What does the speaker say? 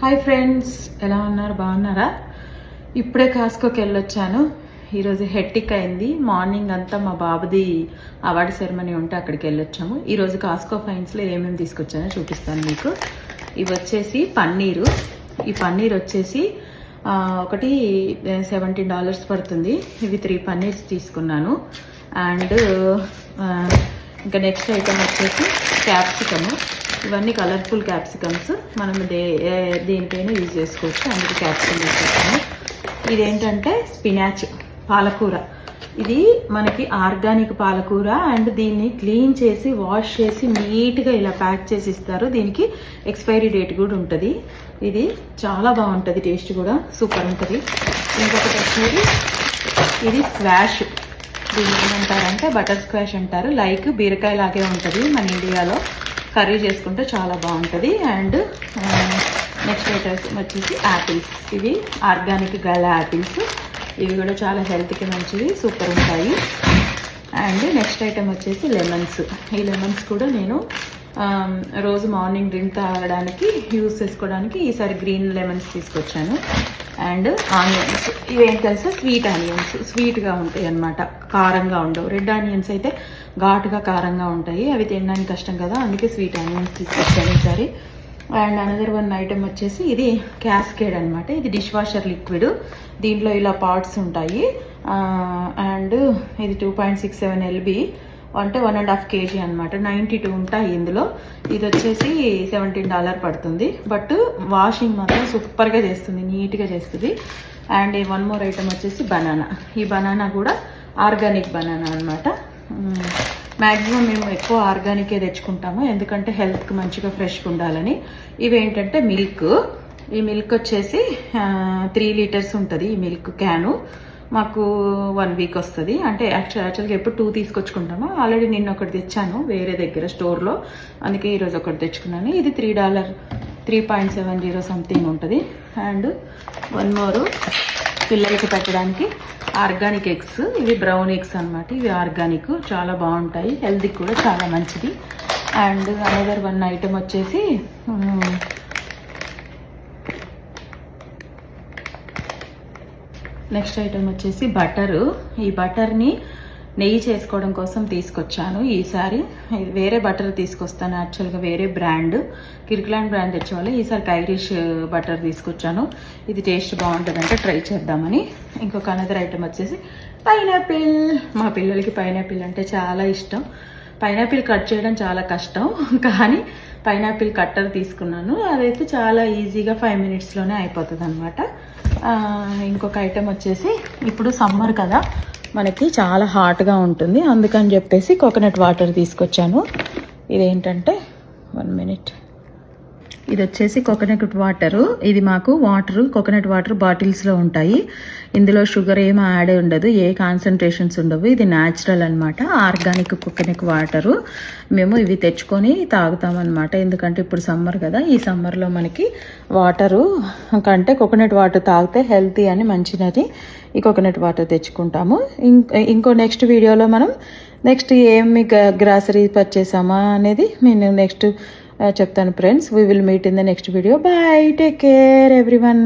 Hi friends, ఎలా ఉన్నారు? బాగున్నారా? ఇప్పుడే కాస్కోకి వెళ్ళొచ్చాను. ఈరోజు హెట్టిక్ అయింది. మార్నింగ్ అంతా మా బాబుది అవార్డు సెరమనీ ఉంటే అక్కడికి వెళ్ళొచ్చాము. ఈరోజు కాస్కో ఫైన్స్లో ఏమేమి తీసుకొచ్చానో చూపిస్తాను మీకు. ఇవి వచ్చేసి పన్నీరు. ఈ పన్నీర్ వచ్చేసి ఒకటి $17 పడుతుంది. ఇవి 3 పన్నీర్స్ తీసుకున్నాను. అండ్ ఇంకా నెక్స్ట్ ఐటమ్ వచ్చేసి క్యాప్సికము. ఇవన్నీ కలర్ఫుల్ క్యాప్సికమ్స్, మనం దేనిపైన యూజ్ చేసుకోవచ్చు. అందుకే క్యాప్సికమ్ తీసుకొచ్చాను. ఇదేంటంటే స్పినాచ్, పాలకూర. ఇది మనకి ఆర్గానిక్ పాలకూర. అండ్ దీన్ని క్లీన్ చేసి వాష్ చేసి నీట్గా ఇలా ప్యాక్ చేసి ఇస్తారు. దీనికి ఎక్స్పైరీ డేట్ కూడా ఉంటుంది. ఇది చాలా బాగుంటుంది, టేస్ట్ కూడా సూపర్ ఉంటుంది. ఇంకొకటి వచ్చేది ఇది స్క్వాష్. దీన్ని ఏమంటారంటే బటర్ స్క్వాష్ అంటారు. లైక్ బీరకాయ లాగే ఉంటుంది. మన ఇండియాలో కర్రీ చేసుకుంటే చాలా బాగుంటుంది. అండ్ నెక్స్ట్ ఐటమ్స్ వచ్చేసి యాపిల్స్. ఇవి ఆర్గానిక్ గల యాపిల్స్. ఇవి కూడా చాలా హెల్త్కి మంచివి, సూపర్ ఉంటాయి. అండ్ నెక్స్ట్ ఐటమ్ వచ్చేసి లెమన్స్. ఈ లెమన్స్ కూడా నేను రోజు మార్నింగ్ డ్రింక్ తాగడానికి యూజ్ చేసుకోవడానికి ఈసారి గ్రీన్ లెమన్స్ తీసుకొచ్చాను. And onions. ఇవేం తెలుసా, స్వీట్ ఆనియన్స్. స్వీట్గా ఉంటాయి అన్నమాట, కారంగా ఉండవు. రెడ్ ఆనియన్స్ అయితే ఘాటుగా కారంగా ఉంటాయి. అవి తినడానికి కష్టం కదా, అందుకే స్వీట్ ఆనియన్స్ తీసుకొచ్చాను ఈసారి. అండ్ అనదర్ వన్ ఐటమ్ వచ్చేసి ఇది క్యాస్కేడ్ అనమాట. ఇది డిష్ వాషర్ లిక్విడ్. దీంట్లో ఇలా పార్ట్స్ ఉంటాయి. అండ్ ఇది 2.67 LB, అంటే 1.5 kg అనమాట. 92 ఉంటాయి ఇందులో. ఇది వచ్చేసి $17 పడుతుంది. బట్ వాషింగ్ మాత్రం సూపర్గా చేస్తుంది, నీట్గా చేస్తుంది. అండ్ వన్ మోర్ ఐటమ్ వచ్చేసి బనానా. ఈ బనానా కూడా ఆర్గానిక్ బనానా అనమాట. మ్యాక్సిమం మేము ఎక్కువ ఆర్గానికే తెచ్చుకుంటాము, ఎందుకంటే హెల్త్కి మంచిగా ఫ్రెష్గా ఉండాలని. ఇవేంటంటే మిల్క్. ఈ మిల్క్ వచ్చేసి 3 లీటర్స్ ఉంటుంది. ఈ మిల్క్ క్యాను మాకు 1 వీక్ వస్తుంది. అంటే యాక్చువల్గా ఎప్పుడు 2 తీసుకొచ్చుకుంటాము. ఆల్రెడీ నిన్న ఒకటి తెచ్చాను వేరే దగ్గర స్టోర్లో, అందుకే ఈరోజు ఒకటి తెచ్చుకున్నాను. ఇది $3.70 సంథింగ్ ఉంటుంది. అండ్ వన్ మోరు పిల్లలకి పెట్టడానికి ఆర్గానిక్ ఎగ్స్. ఇవి బ్రౌన్ ఎగ్స్ అనమాట. ఇవి ఆర్గానిక్, చాలా బాగుంటాయి, హెల్త్కి కూడా చాలా మంచిది. అండ్ అనదర్ వన్ ఐటమ్ వచ్చేసి నెక్స్ట్ ఐటమ్ వచ్చేసి బటరు. ఈ బటర్ని నెయ్యి చేసుకోవడం కోసం తీసుకొచ్చాను ఈసారి. వేరే బటర్ తీసుకొస్తాను, యాక్చువల్గా వేరే బ్రాండ్, కిర్క్లాండ్ బ్రాండ్ తెచ్చేవాళ్ళు. ఈసారి ఐరిష్ బటర్ తీసుకొచ్చాను. ఇది టేస్ట్ బాగుంటుందంటే ట్రై చేద్దామని. ఇంకొక అనదర్ ఐటమ్ వచ్చేసి పైనాపిల్. మా పిల్లలకి పైనాపిల్ అంటే చాలా ఇష్టం. పైనాపిల్ కట్ చేయడం చాలా కష్టం, కానీ పైనాపిల్ కట్టర్ తీసుకున్నాను. అదైతే చాలా ఈజీగా 5 minutesలోనే అయిపోతుంది అనమాట. ఇంకొక ఐటెం వచ్చేసి ఇప్పుడు సమ్మర్ కదా, మనకి చాలా హాట్గా ఉంటుంది, అందుకని చెప్పేసి కోకోనట్ వాటర్ తీసుకొచ్చాను. ఇదేంటంటే 1 minute. ఇది వచ్చేసి కోకోనట్ వాటరు. ఇది మాకు కోకోనట్ వాటర్ బాటిల్స్లో ఉంటాయి. ఇందులో షుగర్ ఏమీ యాడ్ ఉండదు, ఏ కాన్సన్ట్రేషన్స్ ఉండవు. ఇది న్యాచురల్ అనమాట, ఆర్గానిక్ కోకోనట్ వాటరు. మేము ఇవి తెచ్చుకొని తాగుతామన్నమాట, ఎందుకంటే ఇప్పుడు సమ్మర్ కదా. ఈ సమ్మర్లో మనకి వాటరు కంటే కోకోనట్ వాటర్ తాగితే హెల్తీ అని మంచిదని ఈ కోకోనట్ వాటర్ తెచ్చుకుంటాము. ఇంకో నెక్స్ట్ వీడియోలో మనం నెక్స్ట్ ఏమి గ్రాసరీ పర్చేసామా అనేది నేను నెక్స్ట్ చెప్తాను friends. We will meet in the next video. Bye, take care everyone.